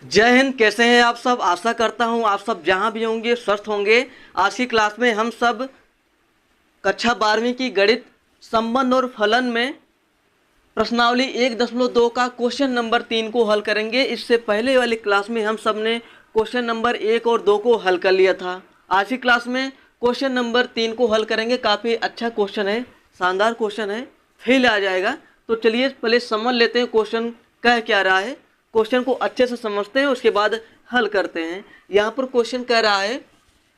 जय हिंद। कैसे हैं आप सब। आशा करता हूं आप सब जहां भी होंगे स्वस्थ होंगे। आज की क्लास में हम सब कक्षा 12वीं की गणित संबंध और फलन में प्रश्नावली 1.2 का क्वेश्चन नंबर 3 को हल करेंगे। इससे पहले वाली क्लास में हम सब ने क्वेश्चन नंबर 1 और 2 को हल कर लिया था। आज की क्लास में क्वेश्चन नंबर 3 को हल करेंगे। काफ़ी अच्छा क्वेश्चन है, शानदार क्वेश्चन है, फेल आ जाएगा। तो चलिए पहले समझ लेते हैं क्वेश्चन कह क्या रहा है। क्वेश्चन को अच्छे से समझते हैं, उसके बाद हल करते हैं। यहाँ पर क्वेश्चन कह रहा है,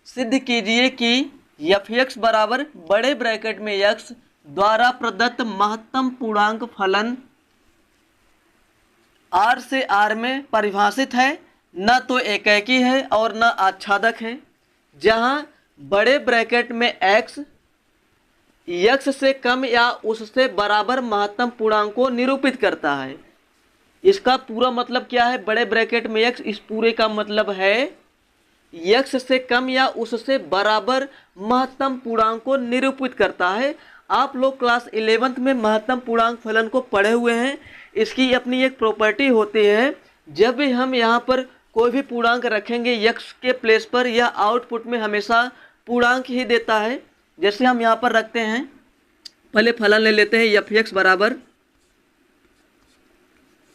सिद्ध कीजिए कि एफ एक्स बराबर बड़े ब्रैकेट में एक्स द्वारा प्रदत्त महत्तम पूर्णांक फलन आर से आर में परिभाषित है, न तो एकेकी है और न आच्छादक है। जहां बड़े ब्रैकेट में एक्स एक्स से कम या उससे बराबर महत्तम पूर्णांक को निरूपित करता है। इसका पूरा मतलब क्या है? बड़े ब्रैकेट में एक्स, इस पूरे का मतलब है एक्स से कम या उससे बराबर महत्तम पूर्णांक को निरूपित करता है। आप लोग क्लास 11th में महत्तम पूर्णांक फलन को पढ़े हुए हैं। इसकी अपनी एक प्रॉपर्टी होती है, जब भी हम यहाँ पर कोई भी पूर्णांक रखेंगे एक्स के प्लेस पर, यह आउटपुट में हमेशा पूर्णांक ही देता है। जैसे हम यहाँ पर रखते हैं, पहले फलन ले लेते हैं एफ एक्स बराबर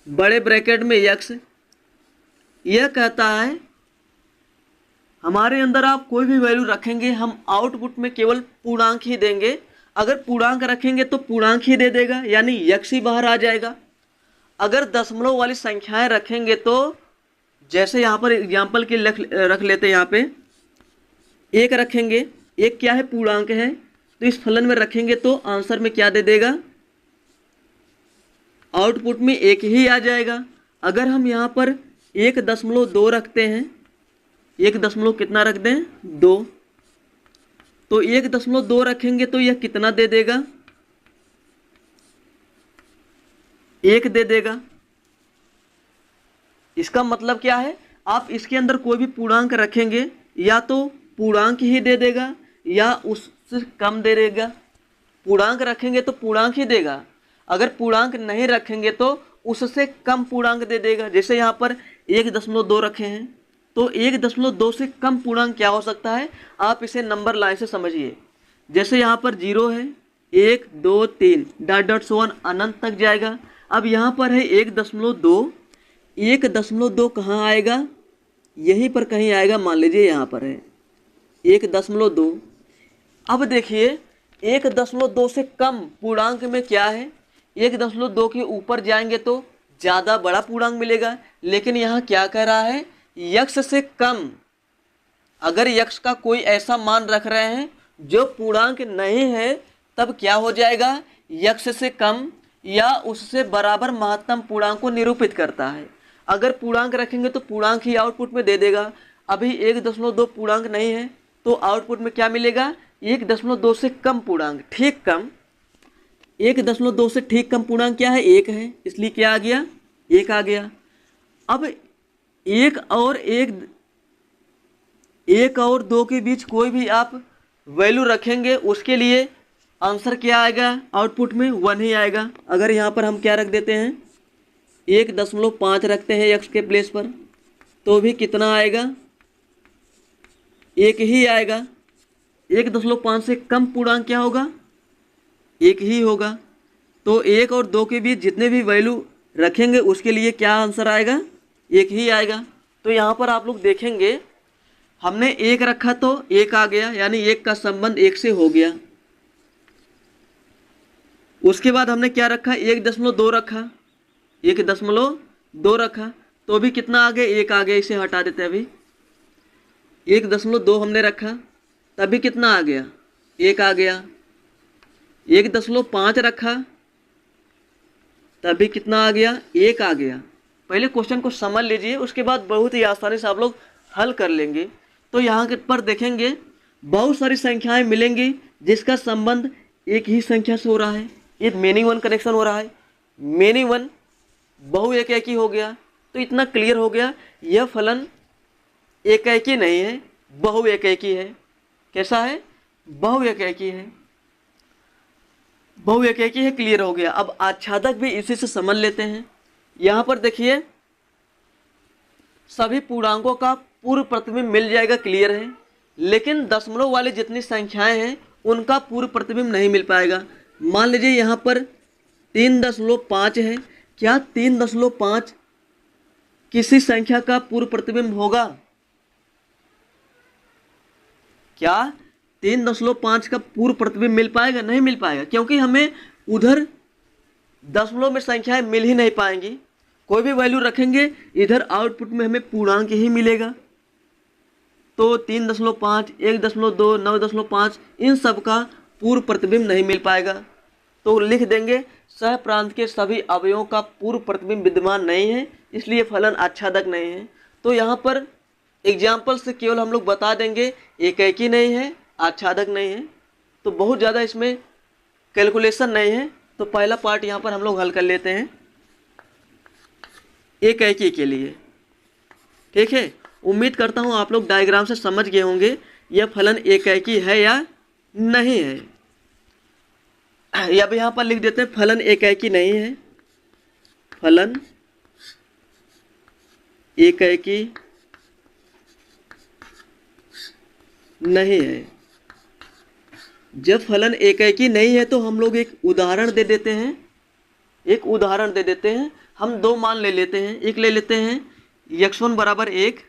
बड़े ब्रैकेट में एक्स। यह कहता है हमारे अंदर आप कोई भी वैल्यू रखेंगे, हम आउटपुट में केवल पूर्णांक ही देंगे। अगर पूर्णांक रखेंगे तो पूर्णांक ही दे देगा, यानी एक्स ही बाहर आ जाएगा। अगर दशमलव वाली संख्याएं रखेंगे तो जैसे यहाँ पर एग्जाम्पल के रख लेते हैं, यहाँ पे एक रखेंगे, एक क्या है? पूर्णांक है। तो इस फलन में रखेंगे तो आंसर में क्या दे देगा? आउटपुट में एक ही आ जाएगा। अगर हम यहाँ पर 1.2 रखते हैं, 1 कितना रख दें? 2। तो 1.2 रखेंगे तो यह कितना दे देगा? 1 दे देगा। इसका मतलब क्या है? आप इसके अंदर कोई भी पूर्णांक रखेंगे, या तो पूर्णांक ही दे देगा या उससे कम दे देगा। पूर्णांक रखेंगे तो पूर्णांक ही देगा, अगर पूर्णांक नहीं रखेंगे तो उससे कम पूर्णांक दे देगा। जैसे यहाँ पर 1.2 रखे हैं, तो 1.2 से कम पूर्णांक क्या हो सकता है? आप इसे नंबर लाइन से समझिए। जैसे यहाँ पर 0 है, 1 2 3 डॉट डॉट सो ऑन अनंत तक जाएगा। अब यहाँ पर है 1.2, 1.2 कहाँ आएगा? यहीं पर कहीं आएगा। मान लीजिए यहाँ पर है 1.2। अब देखिए 1.2 से कम पूर्णांक में क्या है? 1.2 के ऊपर जाएंगे तो ज़्यादा बड़ा पूर्णांक मिलेगा। लेकिन यहाँ क्या कह रहा है? यक्स से कम। अगर यक्स का कोई ऐसा मान रख रहे हैं जो पूर्णांक नहीं है, तब क्या हो जाएगा? यक्स से कम या उससे बराबर महत्तम पूर्णांक को निरूपित करता है। अगर पूर्णांक रखेंगे तो पूर्णांक ही आउटपुट में दे देगा। अभी 1.2 पूर्णांक नहीं है, तो आउटपुट में क्या मिलेगा? 1.2 से कम पूर्णांक, ठीक कम। 1.2 से ठीक कम पूर्णांक क्या है? 1 है, इसलिए क्या आ गया? 1 आ गया। अब एक और 2 के बीच कोई भी आप वैल्यू रखेंगे, उसके लिए आंसर क्या आएगा? आउटपुट में 1 ही आएगा। अगर यहाँ पर हम क्या रख देते हैं? 1.5 रखते हैं एक्स के प्लेस पर, तो भी कितना आएगा? 1 ही आएगा। 1.5 से कम पूर्णांक क्या होगा? 1 ही होगा। तो 1 और 2 के बीच जितने भी वैल्यू रखेंगे उसके लिए क्या आंसर आएगा? 1 ही आएगा। तो यहाँ पर आप लोग देखेंगे, हमने 1 रखा तो 1 आ गया, यानी 1 का संबंध 1 से हो गया। उसके बाद हमने क्या रखा? 1.2 रखा, 1.2 रखा, तो भी कितना आ गया? 1 आ गया। इसे हटा देते हैं। अभी 1.2 हमने रखा, तभी कितना आ गया? 1 आ गया। 1.5 रखा, तभी कितना आ गया? 1 आ गया। पहले क्वेश्चन को समझ लीजिए, उसके बाद बहुत ही आसानी से आप लोग हल कर लेंगे। तो यहाँ के पर देखेंगे बहुत सारी संख्याएं मिलेंगी जिसका संबंध एक ही संख्या से हो रहा है। ये मेनी वन कनेक्शन हो रहा है। मेनी वन बहु एकेकी हो गया। तो इतना क्लियर हो गया, यह फलन एकेकी नहीं है, बहु एकेकी है। कैसा है? बहु एकेकी है। बहु एकेकी है, क्लियर हो गया। अब आच्छादक भी इसी से समझ लेते हैं। यहाँ पर देखिए सभी पूर्णांकों का पूर्व प्रतिबिंब मिल जाएगा, क्लियर है। लेकिन दशमलव वाली जितनी संख्याएं हैं उनका पूर्व प्रतिबिंब नहीं मिल पाएगा। मान लीजिए यहाँ पर 3.5 है, क्या 3.5 किसी संख्या का पूर्व प्रतिबिंब होगा? क्या 3.5 का पूर्व प्रतिबिंब मिल पाएगा? नहीं मिल पाएगा, क्योंकि हमें उधर दशमलव में संख्याएं मिल ही नहीं पाएंगी। कोई भी वैल्यू रखेंगे इधर आउटपुट में हमें पूर्णांक ही मिलेगा। तो 3.5, 1.2, 9.5 इन सब का पूर्व प्रतिबिंब नहीं मिल पाएगा। तो लिख देंगे सह प्रांत के सभी अवयवों का पूर्व प्रतिबिंब विद्यमान नहीं है, इसलिए फलन आच्छादक नहीं है। तो यहाँ पर एग्जाम्पल से केवल हम लोग बता देंगे एकाकी नहीं है, आच्छादक नहीं है। तो बहुत ज़्यादा इसमें कैलकुलेशन नहीं है। तो पहला पार्ट यहाँ पर हम लोग हल कर लेते हैं एकाकी के लिए, ठीक है। उम्मीद करता हूँ आप लोग डायग्राम से समझ गए होंगे यह फलन एकाकी है या नहीं है। अब यहाँ पर लिख देते हैं फलन एकाकी नहीं है, फलन एकाकी नहीं है। जब फलन एकाकी नहीं है तो हम लोग एक उदाहरण दे देते हैं, हम दो मान ले लेते हैं। एक ले लेते हैं x1 बराबर 1,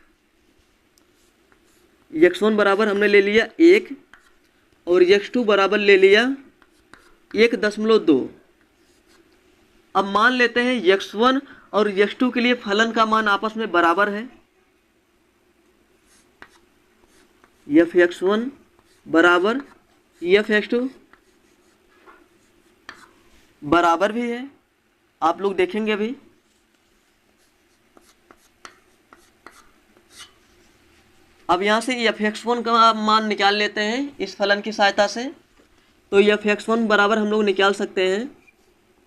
x1 बराबर हमने ले लिया 1 और x2 बराबर ले लिया 1.2। अब मान लेते हैं x1 और x2 के लिए फलन का मान आपस में बराबर है। f(x1) बराबर f(x2) बराबर भी है, आप लोग देखेंगे अभी। अब यहाँ से f(x1) का मान निकाल लेते हैं इस फलन की सहायता से। तो f(x1) बराबर हम लोग निकाल सकते हैं,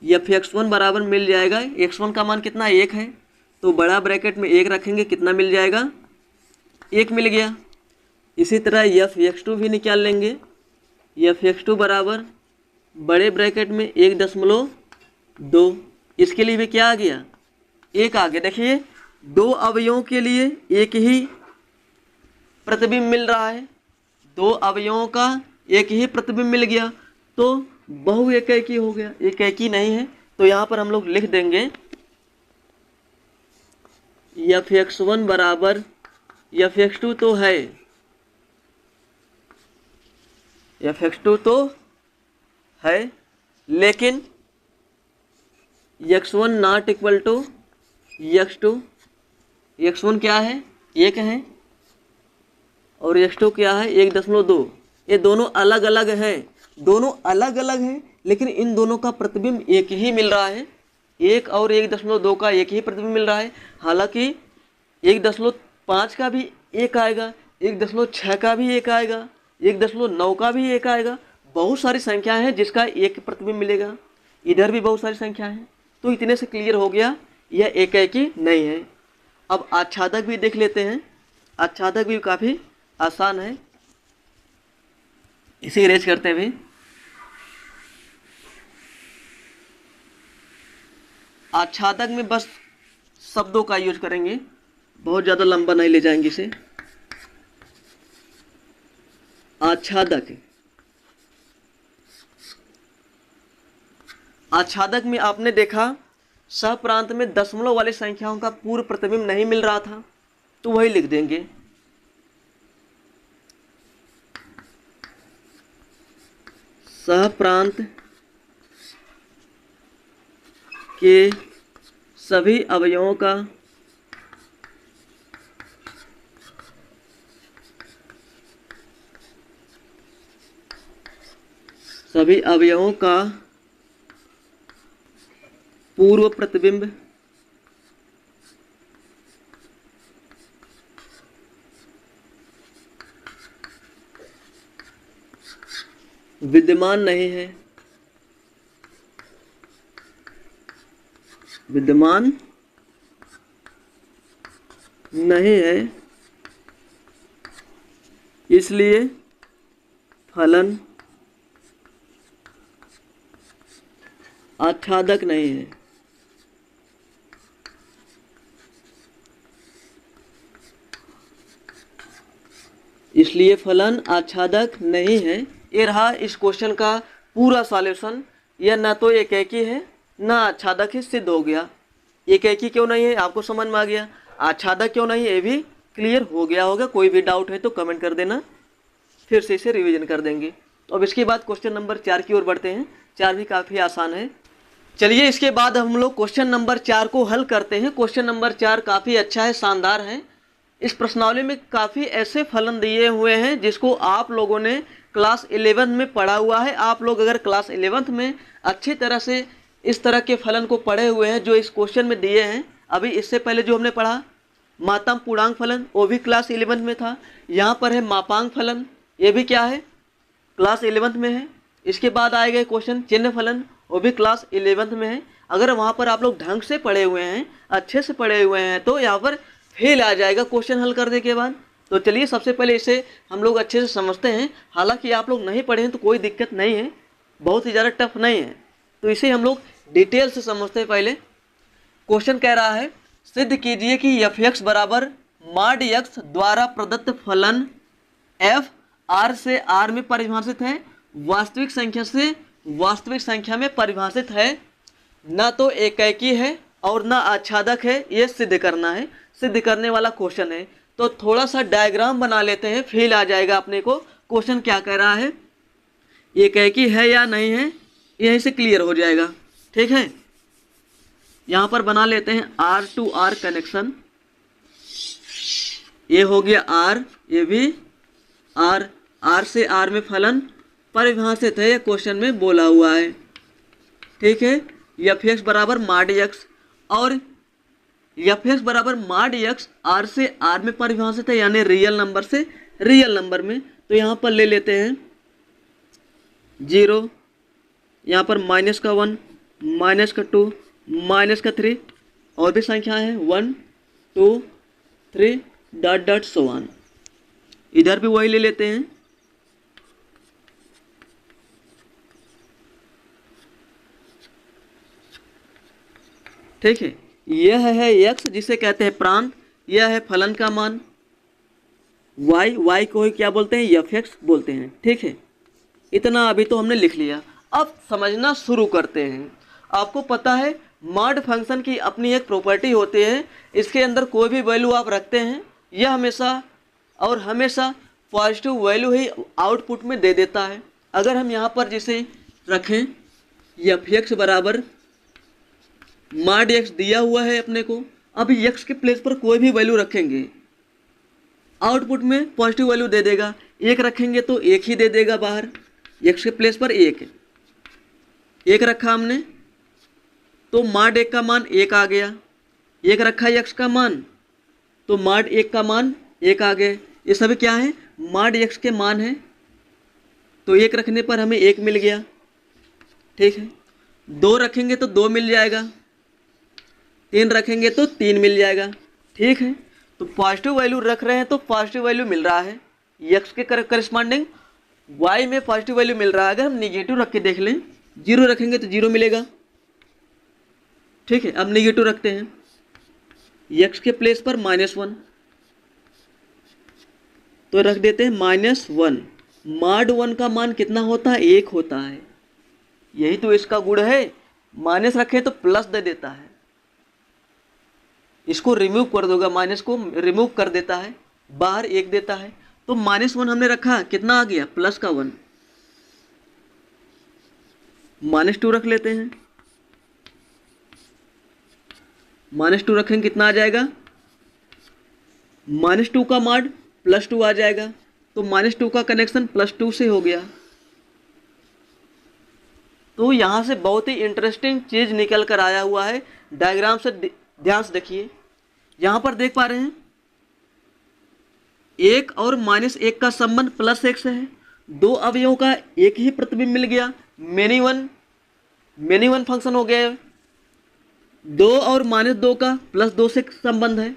f(x1) बराबर मिल जाएगा, x1 का मान कितना 1 है, तो बड़ा ब्रैकेट में 1 रखेंगे, कितना मिल जाएगा 1 मिल गया। इसी तरह f(x2) भी निकाल लेंगे, f(x2) बराबर बड़े ब्रैकेट में 1.2, इसके लिए भी क्या आ गया 1 आ गया। देखिए दो अवयवों के लिए एक ही प्रतिबिंब मिल रहा है, दो अवयवों का एक ही प्रतिबिंब मिल गया, तो बहु एकाकी हो गया, एकाकी नहीं है। तो यहाँ पर हम लोग लिख देंगे f(x1) बराबर f(x2) तो है, f(x2) तो है, लेकिन x1 not equal to x2। x1 क्या है 1 है और x2 क्या है 1.2। ये दोनों अलग अलग हैं, लेकिन इन दोनों का प्रतिबिंब एक ही मिल रहा है। 1 और 1.2 का एक ही प्रतिबिंब मिल रहा है। हालांकि 1.5 का भी एक आएगा, 1.6 का भी एक आएगा, 1.9 का भी एक आएगा। बहुत सारी संख्याएं हैं जिसका एक प्रतिबिंब मिलेगा, इधर भी बहुत सारी संख्या हैं। तो इतने से क्लियर हो गया यह एकाकी नहीं है। अब आच्छादक भी देख लेते हैं, आच्छादक भी काफ़ी आसान है, इसे इरेज करते हैं भी। आच्छादक में बस शब्दों का यूज करेंगे, बहुत ज़्यादा लंबा नहीं ले जाएंगे इसे। आच्छादक में आपने देखा सहप्रांत में दशमलव वाली संख्याओं का पूर्व प्रतिबिंब नहीं मिल रहा था, तो वही लिख देंगे सहप्रांत के सभी अवयवों का पूर्व प्रतिबिंब विद्यमान नहीं है, विद्यमान नहीं है, इसलिए फलन आच्छादक नहीं है। इसलिए फलन आच्छादक नहीं है। ये रहा इस क्वेश्चन का पूरा सॉल्यूशन। यह ना तो एकेकी है ना आच्छादक है, सिद्ध हो गया। एकेकी क्यों नहीं है आपको समझ में आ गया, आच्छादक क्यों नहीं है ये भी क्लियर हो गया होगा। कोई भी डाउट है तो कमेंट कर देना, फिर से इसे रिवीजन कर देंगे। तो अब इसके बाद क्वेश्चन नंबर 4 की ओर बढ़ते हैं। 4 भी काफ़ी आसान है। चलिए इसके बाद हम लोग क्वेश्चन नंबर 4 को हल करते हैं। क्वेश्चन नंबर 4 काफ़ी अच्छा है, शानदार है। इस प्रश्नावली में काफ़ी ऐसे फलन दिए हुए हैं जिसको आप लोगों ने क्लास 11 में पढ़ा हुआ है। आप लोग अगर क्लास 11 में अच्छी तरह से इस तरह के फलन को पढ़े हुए हैं जो इस क्वेश्चन में दिए हैं, अभी इससे पहले जो हमने पढ़ा मातम पूर्णांक फलन वो भी क्लास 11 में था। यहाँ पर है मापांक फलन, ये भी क्या है क्लास 11 में है। इसके बाद आए गए क्वेश्चन चिन्ह फलन, वो भी क्लास 11 में है। अगर वहाँ पर आप लोग ढंग से पढ़े हुए हैं, अच्छे से पढ़े हुए हैं तो यहाँ पर फेल आ जाएगा क्वेश्चन हल करने के बाद। तो चलिए सबसे पहले इसे हम लोग अच्छे से समझते हैं। हालांकि आप लोग नहीं पढ़े हैं तो कोई दिक्कत नहीं है, बहुत ही ज़्यादा टफ नहीं है, तो इसे हम लोग डिटेल से समझते हैं। पहले क्वेश्चन कह रहा है सिद्ध कीजिए कि f(x) बराबर mod x द्वारा प्रदत्त फलन f r से r में परिभाषित है, वास्तविक संख्या से वास्तविक संख्या में परिभाषित है, ना तो एकेकी है और ना आच्छादक है। ये सिद्ध करना है, सिद्ध करने वाला क्वेश्चन है। तो थोड़ा सा डायग्राम बना लेते हैं, फील आ जाएगा अपने को क्वेश्चन क्या कह रहा है, एकेकी है या नहीं है, यहीं से क्लियर हो जाएगा। ठीक है, यहाँ पर बना लेते हैं R to R कनेक्शन। ये हो गया R, ये भी R, R से R में फलन परिभाषित है, ये क्वेश्चन में बोला हुआ है। ठीक है, f(x) बराबर mod x और f(x) बराबर mod x R से R में परिभाषित है, यानी रियल नंबर से रियल नंबर में। तो यहाँ पर ले लेते हैं 0, यहाँ पर -1, -2, -3 और भी संख्या है 1 2 3 ... so on। इधर भी वही ले लेते हैं। ठीक है, यह है x जिसे कहते हैं प्रांत, यह है फलन का मान y को ही क्या बोलते हैं f(x) बोलते हैं। ठीक है, इतना अभी तो हमने लिख लिया। अब समझना शुरू करते हैं। आपको पता है मॉड फंक्शन की अपनी एक प्रॉपर्टी होती है, इसके अंदर कोई भी वैल्यू आप रखते हैं यह हमेशा और हमेशा पॉजिटिव वैल्यू ही आउटपुट में दे देता है। अगर हम यहाँ पर जिसे रखें f(x) बराबर mod x दिया हुआ है अपने को, अब x के प्लेस पर कोई भी वैल्यू रखेंगे आउटपुट में पॉजिटिव वैल्यू दे देगा। 1 रखेंगे तो 1 ही दे देगा बाहर, x के प्लेस पर 1 रखा हमने तो mod 1 का मान 1 आ गया। 1 रखा x का मान तो mod 1 का मान 1 आ गए। ये सभी क्या है mod x के मान है, तो 1 रखने पर हमें 1 मिल गया। ठीक है, 2 रखेंगे तो 2 मिल जाएगा, 3 रखेंगे तो 3 मिल जाएगा। ठीक है, तो पॉजिटिव वैल्यू रख रहे हैं तो पॉजिटिव वैल्यू मिल रहा है, x के करस्पॉन्डिंग y में पॉजिटिव वैल्यू मिल रहा है। अगर हम निगेटिव रख के देख लें, 0 रखेंगे तो 0 मिलेगा। ठीक है, अब निगेटिव रखते हैं, x के प्लेस पर -1 तो रख देते हैं -1। mod 1 का मान कितना होता है 1 होता है, यही तो इसका गुण है। माइनस रखें तो प्लस दे देता है, इसको रिमूव कर दोगा, माइनस को रिमूव कर देता है, बाहर 1 देता है। तो -1 हमने रखा, कितना आ गया प्लस का 1। -2 रख लेते हैं, -2 रखेंगे कितना आ जाएगा, -2 का mod +2 आ जाएगा। तो -2 का कनेक्शन +2 से हो गया। तो यहाँ से बहुत ही इंटरेस्टिंग चीज़ निकल कर आया हुआ है। डायग्राम से ध्यान से देखिए, यहाँ पर देख पा रहे हैं 1 और -1 का संबंध +1 से है। 2 अवयवों का एक ही प्रतिबिंब मिल गया, मेनी वन फंक्शन हो गया। 2 और -2 का +2 से संबंध है,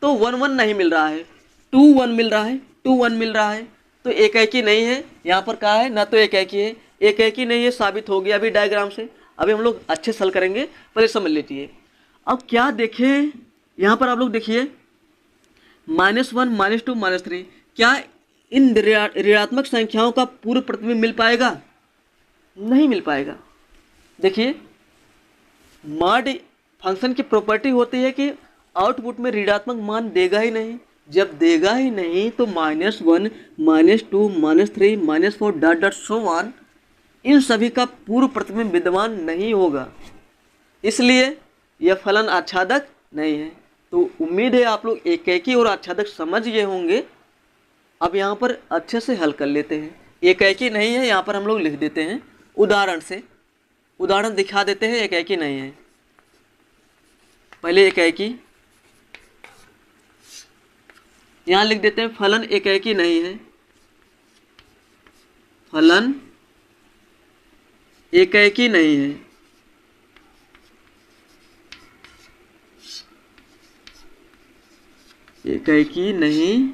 तो 1 1 नहीं मिल रहा है, 2 1 मिल रहा है, 2 1 मिल रहा है। तो एकेकी नहीं है, यहाँ पर कहा है ना तो एकेकी है, एकेकी नहीं है साबित हो गया अभी डायग्राम से। अभी हम लोग अच्छे से हल करेंगे, पहले समझ लीजिए। अब क्या देखें, यहाँ पर आप लोग देखिए -1 -2 -3, क्या इन ऋणात्मक संख्याओं का पूर्व प्रतिबिंब मिल पाएगा? नहीं मिल पाएगा। देखिए, मॉड फंक्शन की प्रॉपर्टी होती है कि आउटपुट में ऋणात्मक मान देगा ही नहीं। जब देगा ही नहीं तो -1, -2, -3, -4 डॉट डॉट सो ऑन, इन सभी का पूर्व प्रतिबिंब विद्यमान नहीं होगा, इसलिए यह फलन आच्छादक नहीं है। तो उम्मीद है आप लोग एकाकी और आच्छादक समझ गए होंगे। अब यहाँ पर अच्छे से हल कर लेते हैं। एकाकी नहीं है, यहाँ पर हम लोग लिख देते हैं उदाहरण से, उदाहरण दिखा देते हैं। एकाकी नहीं है, पहले एकाकी यहाँ लिख देते हैं, फलन एकाकी नहीं है, फलन एकाकी नहीं है। एकाकी नहीं,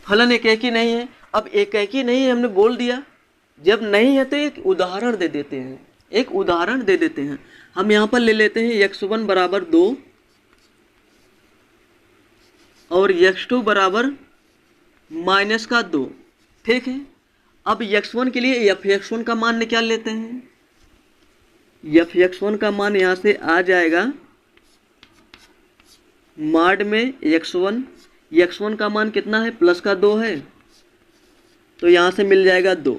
फलन एकाकी नहीं है। अब एकाकी नहीं है हमने बोल दिया, जब नहीं है तो एक उदाहरण दे देते हैं, एक उदाहरण दे देते हैं। हम यहाँ पर ले लेते हैं x1 बराबर 2 और x2 बराबर -2, ठीक है। अब x1 के लिए f(x1) का मान निकाल लेते हैं। f(x1) का मान यहाँ से आ जाएगा मॉड में x1 का मान कितना है, +2 है, तो यहाँ से मिल जाएगा 2।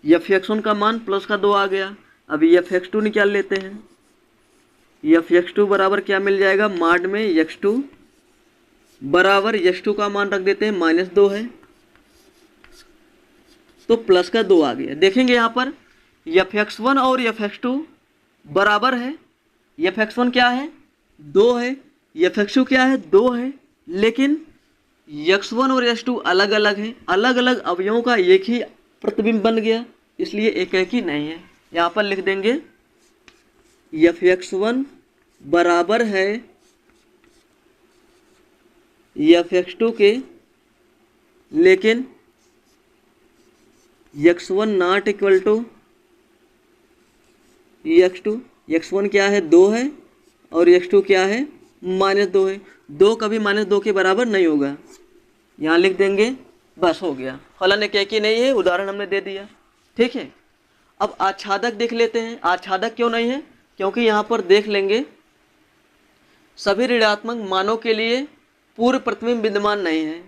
f(x1) का मान +2 आ गया। अभी f(x2) निकाल लेते हैं। f(x2) बराबर क्या मिल जाएगा, मॉड में x2 बराबर x2 का मान रख देते हैं, -2 है, तो +2 आ गया। देखेंगे यहाँ पर f(x1) और f(x2) बराबर है। f(x1) क्या है, 2 है, f(x2) क्या है, 2 है, लेकिन x1 और x2 अलग अलग हैं, अलग अलग अवयवों का एक ही प्रतिबिंब बन गया, इसलिए एकाकी नहीं है। यहाँ पर लिख देंगे f(x1) बराबर है f(x2) के, लेकिन x1 not equal to x2। x1 क्या है, 2 है, और x2 क्या है, -2 है। 2 कभी -2 के बराबर नहीं होगा। यहाँ लिख देंगे, बस हो गया, फलन एकाकी नहीं है, उदाहरण हमने दे दिया, ठीक है। अब आच्छादक देख लेते हैं। आच्छादक क्यों नहीं है, क्योंकि यहाँ पर देख लेंगे सभी ऋणात्मक मानों के लिए पूर्व प्रतिबिंब विद्यमान नहीं है,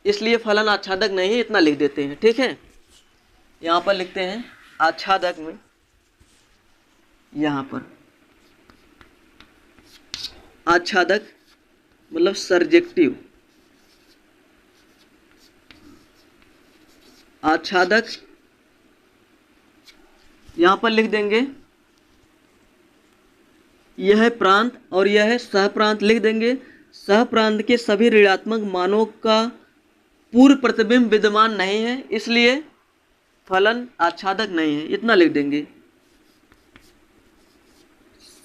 इसलिए फलन आच्छादक नहीं है, इतना लिख देते हैं, ठीक है। यहाँ पर लिखते हैं आच्छादक में, यहाँ पर आच्छादक मतलब सर्जेक्टिव, आच्छादक यहाँ पर लिख देंगे, यह है प्रांत और यह है सहप्रांत, लिख देंगे। सहप्रांत के सभी ऋणात्मक मानों का पूर्व प्रतिबिंब विद्यमान नहीं है, इसलिए फलन आच्छादक नहीं है, इतना लिख देंगे।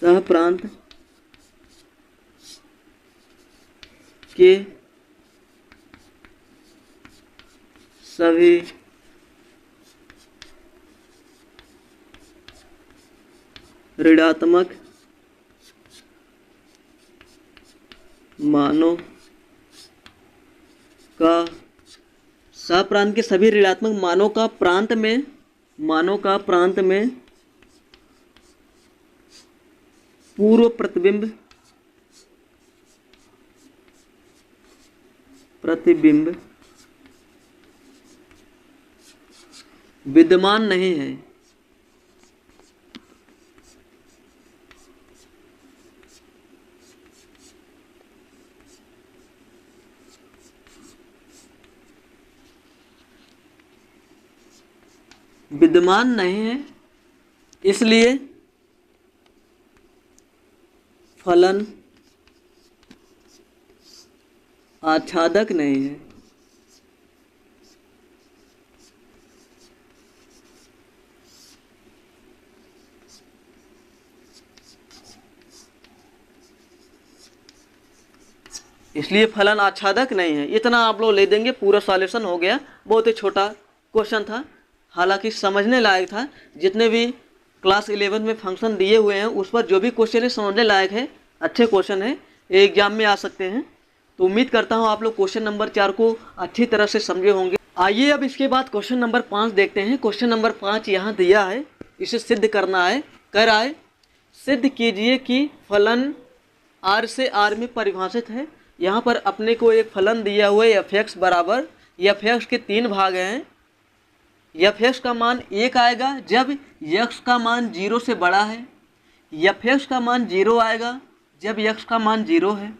सहप्रांत के सभी ऋणात्मक मानों का, सहप्रांत के सभी ऋणात्मक मानों का प्रांत में पूर्व प्रतिबिंब विद्यमान नहीं है। विद्यमान नहीं है, इसलिए फलन आच्छादक नहीं है। इसलिए फलन आच्छादक नहीं है, इतना आप लोग ले देंगे, पूरा सॉल्यूशन हो गया। बहुत ही छोटा क्वेश्चन था, हालांकि समझने लायक था। जितने भी क्लास 11 में फंक्शन दिए हुए हैं उस पर जो भी क्वेश्चन है समझने लायक है, अच्छे क्वेश्चन है, एग्जाम में आ सकते हैं। तो उम्मीद करता हूँ आप लोग क्वेश्चन नंबर 4 को अच्छी तरह से समझे होंगे। आइए अब इसके बाद क्वेश्चन नंबर 5 देखते हैं। क्वेश्चन नंबर 5 यहाँ दिया है, इसे सिद्ध करना है। कह रहा है सिद्ध कीजिए कि फलन r से r में परिभाषित है। यहाँ पर अपने को एक फलन दिया हुआ है f(x) बराबर f(x) के 3 भाग हैं। f(x) का मान 1 आएगा जब x का मान 0 से बड़ा है, f(x) का मान 0 आएगा जब x का मान 0 है,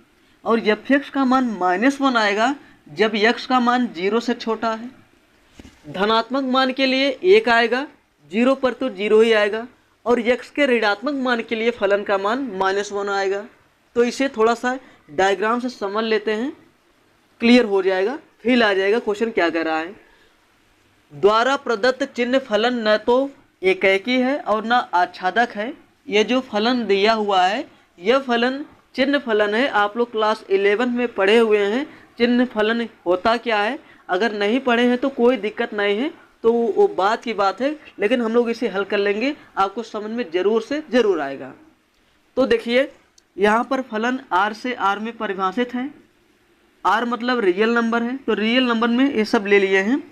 और f(x) का मान -1 आएगा जब x का मान 0 से छोटा है। धनात्मक मान के लिए 1 आएगा, 0 पर तो 0 ही आएगा, और x के ऋणात्मक मान के लिए फलन का मान -1 आएगा। तो इसे थोड़ा सा डायग्राम से समझ लेते हैं, क्लियर हो जाएगा, फील आ जाएगा क्वेश्चन क्या कह रहा है। द्वारा प्रदत्त चिन्ह फलन न तो एकेकी है और न आच्छादक है। ये जो फलन दिया हुआ है यह फलन चिन्ह फलन है। आप लोग क्लास 11 में पढ़े हुए हैं चिन्ह फलन होता क्या है। अगर नहीं पढ़े हैं तो कोई दिक्कत नहीं है, तो वो बात की बात है, लेकिन हम लोग इसे हल कर लेंगे, आपको समझ में ज़रूर से ज़रूर आएगा। तो देखिए यहाँ पर फलन r से r में परिभाषित है। r मतलब रियल नंबर है, तो रियल नंबर में ये सब ले लिए हैं,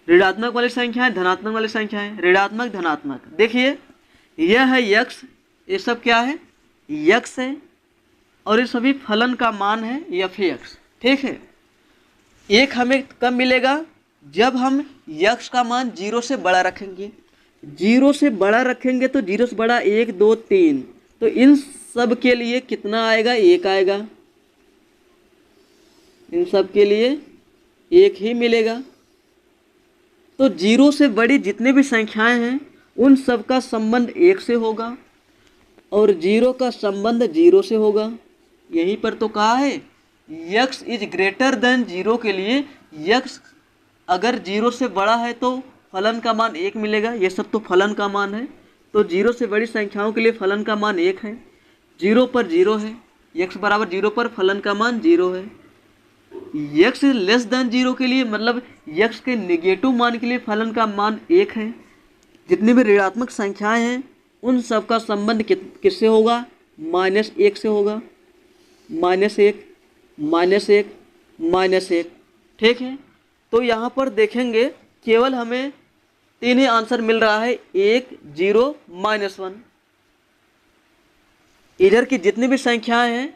ऋणात्मक वाली संख्याएं, धनात्मक वाली संख्याएं, ऋणात्मक धनात्मक। देखिए यह है x, ये सब क्या है x है, और ये सभी फलन का मान है f(x), ठीक है। एक हमें कब मिलेगा जब हम x का मान 0 से बड़ा रखेंगे। 0 से बड़ा रखेंगे तो 0 से बड़ा 1 2 3, तो इन सब के लिए कितना आएगा 1 आएगा, इन सब के लिए 1 ही मिलेगा। तो 0 से बड़ी जितने भी संख्याएं हैं उन सब का संबंध 1 से होगा, और 0 का संबंध 0 से होगा। यहीं पर तो कहा है x इज ग्रेटर देन 0 के लिए x अगर 0 से बड़ा है तो फलन का मान 1 मिलेगा। ये सब तो फलन का मान है, तो 0 से बड़ी संख्याओं के लिए फलन का मान 1 है। 0 पर 0 है, x बराबर 0 पर फलन का मान 0 है। x लेस देन 0 के लिए मतलब x के नेगेटिव मान के लिए फलन का मान 1 है। जितनी भी ऋणात्मक संख्याएं हैं उन सब का संबंध किससे होगा, -1 से होगा। -1 -1 -1, ठीक है। तो यहाँ पर देखेंगे केवल हमें 3 ही आंसर मिल रहा है, 1 0 -1। इधर की जितनी भी संख्याएं हैं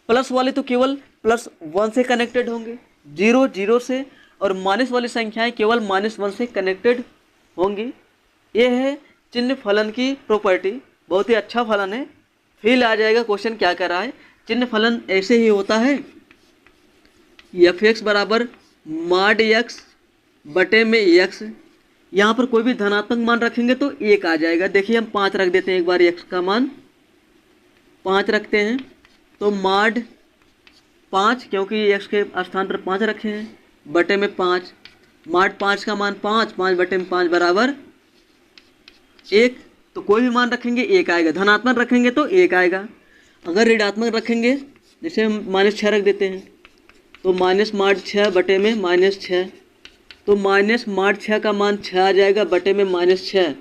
प्लस वाले तो केवल +1 से कनेक्टेड होंगे, 0 0 से, और माइनस वाली संख्याएं केवल -1 से कनेक्टेड होंगी। ये है चिन्ह फलन की प्रॉपर्टी, बहुत ही अच्छा फलन है, फील आ जाएगा क्वेश्चन क्या कर रहा है। चिन्ह फलन ऐसे ही होता है, f(x) बराबर mod x बटे में x। यहाँ पर कोई भी धनात्मक मान रखेंगे तो 1 आ जाएगा। देखिए हम 5 रख देते हैं, एक बार x का मान 5 रखते हैं, तो mod 5, क्योंकि x के स्थान पर 5 रखे हैं, बटे में 5, mod 5 का मान 5, 5 बटे में 5 बराबर 1। तो कोई भी मान रखेंगे 1 आएगा, धनात्मक रखेंगे तो 1 आएगा। अगर ऋणात्मक रखेंगे, जैसे हम -6 रख देते हैं, तो mod 6 बटे में -6, तो mod 6 का मान 6 आ जाएगा, बटे में -6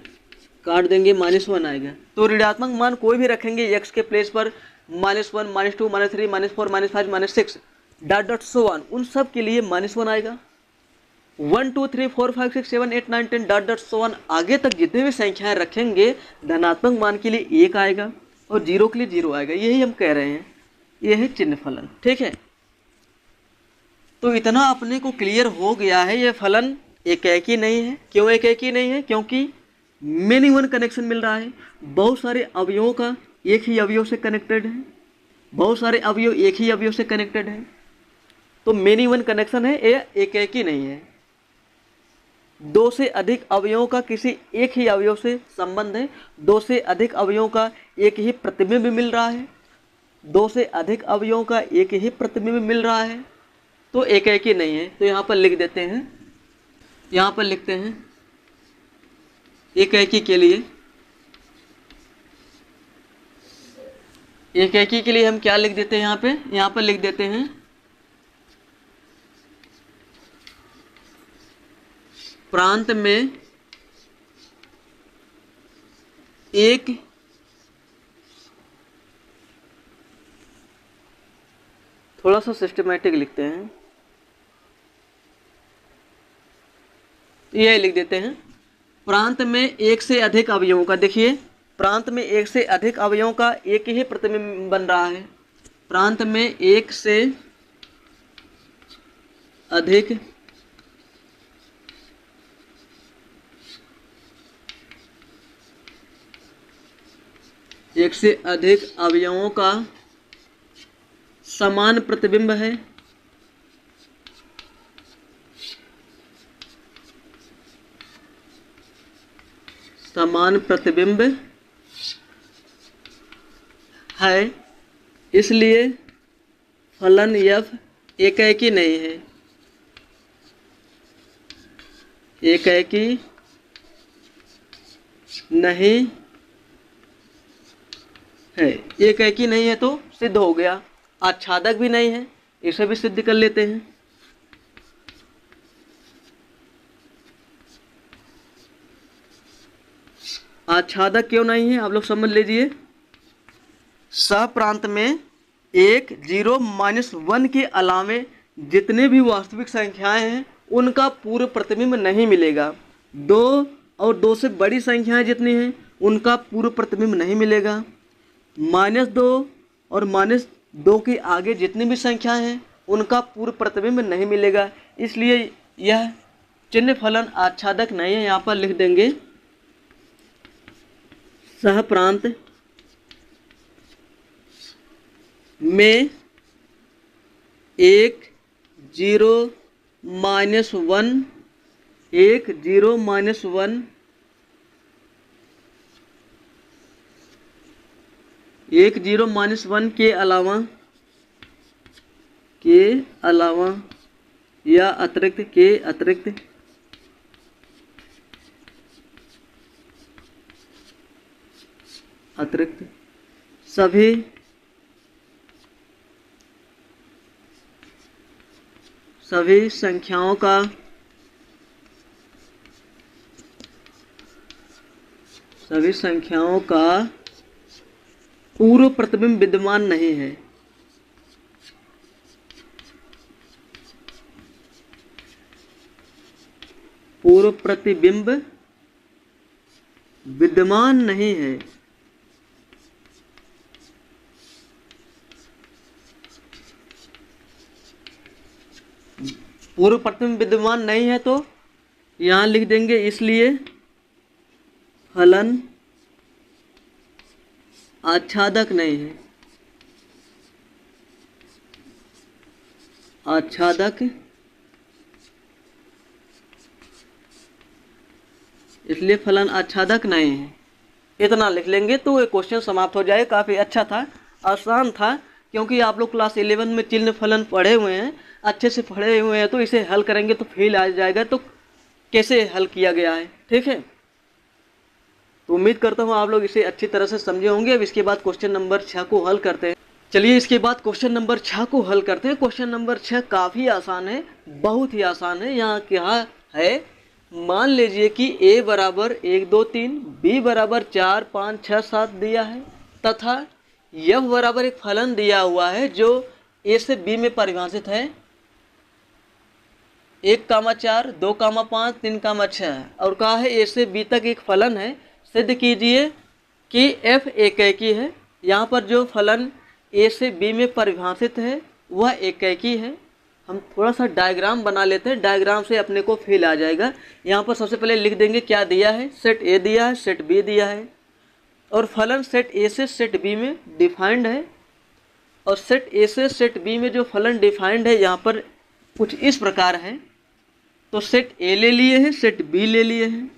काट देंगे, -1 आएगा। तो ऋणात्मक मान कोई भी रखेंगे x के प्लेस पर, -1 -2 -3 -4 -5 -6 डॉट डॉट सो ऑन, उन सब के लिए -1 आएगा। 1 2 3 4 5 6 7 8 9 10 डॉट डॉट सो ऑन, आगे तक जितने भी संख्याएं रखेंगे धनात्मक मान के लिए 1 आएगा और 0 के लिए 0 आएगा। यही हम कह रहे हैं, यह है चिन्ह फलन, ठीक है। तो इतना अपने को क्लियर हो गया है, ये फलन एकेकी नहीं है। क्यों एकेकी नहीं है? क्योंकि मेनी वन कनेक्शन मिल रहा है, बहुत सारे अवयवों का एक ही अवयव से कनेक्टेड है, बहुत सारे अवयव एक ही अवयव से कनेक्टेड है, तो मेनी वन कनेक्शन है, ये एकेकी नहीं है। 2 से अधिक अवयवों का किसी एक ही अवयव से संबंध है, 2 से अधिक अवयवों का एक ही प्रतिबिंब मिल रहा है, 2 से अधिक अवयवों का एक ही प्रतिबिंब मिल रहा है, तो एकेकी नहीं है। तो यहाँ पर लिख देते हैं, यहाँ पर लिखते हैं एकेकी के लिए, एकेकी के लिए हम क्या लिख देते हैं, यहाँ पर लिख देते हैं प्रांत में एक थोड़ा सा सिस्टमेटिक लिखते हैं, ये लिख देते हैं। प्रांत में एक से अधिक अवयवों का, देखिए प्रांत में एक से अधिक अवयवों का एक ही प्रतिबिंब बन रहा है। प्रांत में एक से अधिक अवयवों का समान प्रतिबिंब है। समान प्रतिबिंब है, इसलिए फलन f एकाएकी नहीं है। एकाएकी नहीं है, एकाएकी नहीं है तो सिद्ध हो गया। आच्छादक भी नहीं है, इसे भी सिद्ध कर लेते हैं। आच्छादक क्यों नहीं है आप लोग समझ लीजिए। सहप्रांत में 1, 0, -1 के अलावे जितने भी वास्तविक संख्याएं हैं उनका पूर्व प्रतिबिंब नहीं मिलेगा। 2 और 2 से बड़ी संख्याएं जितनी हैं उनका पूर्व प्रतिबिंब नहीं मिलेगा। -2 और -2 के आगे जितनी भी संख्याएं हैं उनका पूर्व प्रतिबिंब नहीं मिलेगा, इसलिए यह चिन्ह फलन आच्छादक नहीं है। यहाँ पर लिख देंगे सहप्रांत में 1, 0, -1 1, 0, -1 1, 0, -1 के अलावा या अतिरिक्त सभी संख्याओं का पूर्व प्रतिबिंब विद्यमान नहीं है। पूर्व प्रतिबिंब विद्यमान नहीं है। पूर्व प्रतिबिंब विद्यमान नहीं है तो यहाँ लिख देंगे इसलिए फलन आच्छादक नहीं है। आच्छादक इसलिए फलन आच्छादक नहीं है। इतना लिख लेंगे तो ये क्वेश्चन समाप्त हो जाए। काफ़ी अच्छा था, आसान था, क्योंकि आप लोग क्लास 11 में चिन्ह फलन पढ़े हुए हैं, अच्छे से पढ़े हुए हैं, तो इसे हल करेंगे तो फेल आ जाएगा। तो कैसे हल किया गया है, ठीक है। तो उम्मीद करता हूँ आप लोग इसे अच्छी तरह से समझे होंगे। अब इसके बाद क्वेश्चन नंबर 6 को हल करते हैं। चलिए इसके बाद क्वेश्चन नंबर 6 को हल करते हैं। क्वेश्चन नंबर 6 काफ़ी आसान है, बहुत ही आसान है। यहाँ क्या है, मान लीजिए कि a बराबर 1, 2, 3, b बराबर 4, 5, 6, 7 दिया है तथा f बराबर एक फलन दिया हुआ है जो a से b में परिभाषित है। 1,4, 2,5, 3,6 और कहा है a से b तक एक फलन है। सिद्ध कीजिए कि f एकाएकी है। यहाँ पर जो फलन a से b में परिभाषित है वह एकाएकी है। हम थोड़ा सा डायग्राम बना लेते हैं, डायग्राम से अपने को फील आ जाएगा। यहाँ पर सबसे पहले लिख देंगे क्या दिया है, सेट A दिया है, सेट B दिया है और फलन सेट A से सेट B में डिफाइंड है। और सेट A से सेट B में जो फलन डिफाइंड है यहाँ पर कुछ इस प्रकार है। तो सेट A ले लिए हैं, सेट B ले लिए हैं।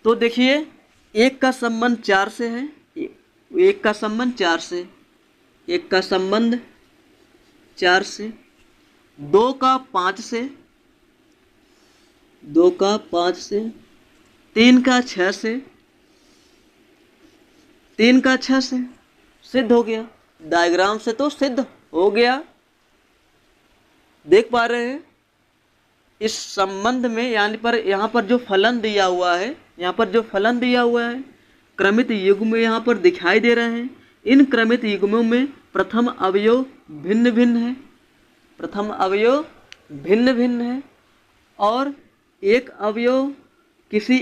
तो देखिए 1 का संबंध 4 से है, 1 का संबंध 4 से, 1 का संबंध 4 से, 2 का 5 से, 2 का 5 से, 3 का 6 से, 3 का 6 से सिद्ध हो गया। डायग्राम से तो सिद्ध हो गया। देख पा रहे हैं इस संबंध में, यानी पर यहाँ पर जो फलन दिया हुआ है, यहाँ पर जो फलन दिया हुआ है क्रमित युग्म में यहाँ पर दिखाई दे रहे हैं। इन क्रमित युग्मों में प्रथम अवयव भिन्न भिन्न है, प्रथम अवयव भिन्न भिन्न है, और एक अवयव किसी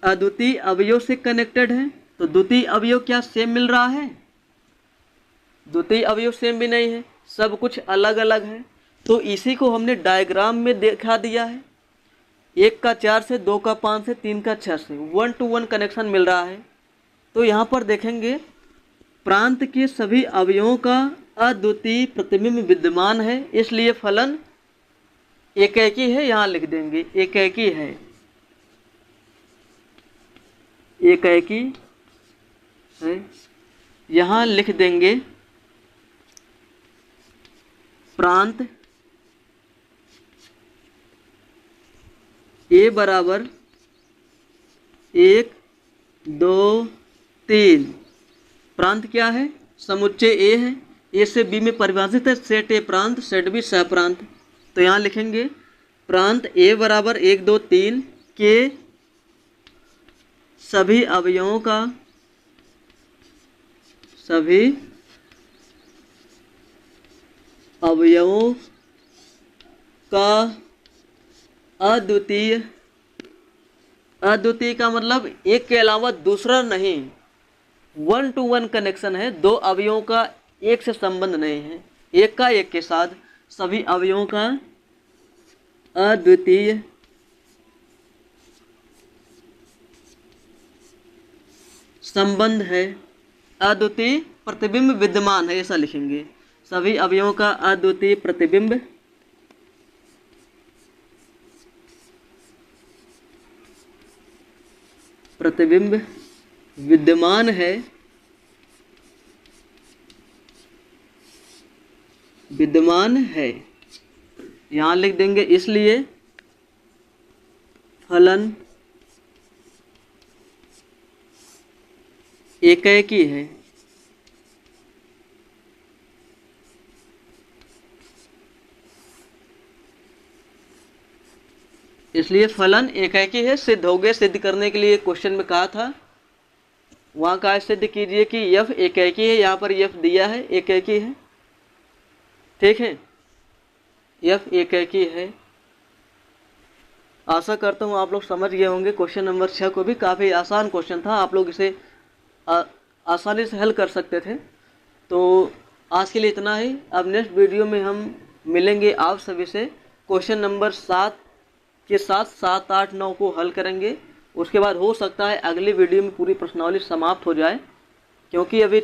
अद्वितीय अवयव से कनेक्टेड है, तो द्वितीय अवयव क्या सेम मिल रहा है? द्वितीय अवयव सेम भी नहीं है, सब कुछ अलग अलग है। तो इसी को हमने डायग्राम में दिखा दिया है। 1 का 4 से, 2 का 5 से, 3 का 6 से 1 to 1 कनेक्शन मिल रहा है। तो यहाँ पर देखेंगे प्रांत के सभी अवयवों का अद्वितीय प्रतिबिंब विद्यमान है, इसलिए फलन एकेकी है। यहाँ लिख देंगे एकेकी है, एकेकी है। यहाँ लिख देंगे प्रांत ए बराबर 1, 2, 3। प्रांत क्या है? समुच्चय ए है, ए से बी में परिभाषित है, सेट ए प्रांत, सेट बी सहप्रांत। तो यहाँ लिखेंगे प्रांत ए बराबर 1, 2, 3 के सभी अवयवों का, सभी अवयवों का अद्वितीय, अद्वितीय का मतलब एक के अलावा दूसरा नहीं, 1 to 1 कनेक्शन है। दो अवयवों का एक से संबंध नहीं है, एक का एक के साथ सभी अवयवों का अद्वितीय संबंध है, अद्वितीय प्रतिबिंब विद्यमान है, ऐसा लिखेंगे। सभी अवयवों का अद्वितीय प्रतिबिंब विद्यमान है, विद्यमान है। यहाँ लिख देंगे इसलिए फलन एकेकी है। इसलिए फलन एकेकी है, सिद्ध हो गए। सिद्ध करने के लिए क्वेश्चन में कहा था, वहाँ का सिद्ध कीजिए कि यफ एकेकी है। यहाँ पर यफ दिया है, एकेकी है, ठीक है, यफ एकेकी है। आशा करता हूँ आप लोग समझ गए होंगे। क्वेश्चन नंबर 6 को भी काफ़ी आसान क्वेश्चन था, आप लोग इसे आसानी से हल कर सकते थे। तो आज के लिए इतना ही। अब नेक्स्ट वीडियो में हम मिलेंगे आप सभी से, क्वेश्चन नंबर 7 के साथ 7, 8, 9 को हल करेंगे। उसके बाद हो सकता है अगली वीडियो में पूरी प्रश्नावली समाप्त हो जाए, क्योंकि अभी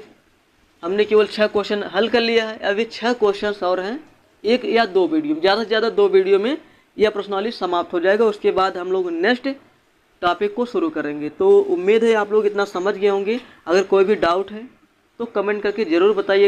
हमने केवल 6 क्वेश्चन हल कर लिया है। अभी 6 क्वेश्चन और हैं, 1 या 2 वीडियो, ज़्यादा से ज़्यादा 2 वीडियो में यह प्रश्नावली समाप्त हो जाएगा। उसके बाद हम लोग नेक्स्ट टॉपिक को शुरू करेंगे। तो उम्मीद है आप लोग इतना समझ गए होंगे। अगर कोई भी डाउट है तो कमेंट करके ज़रूर बताइए।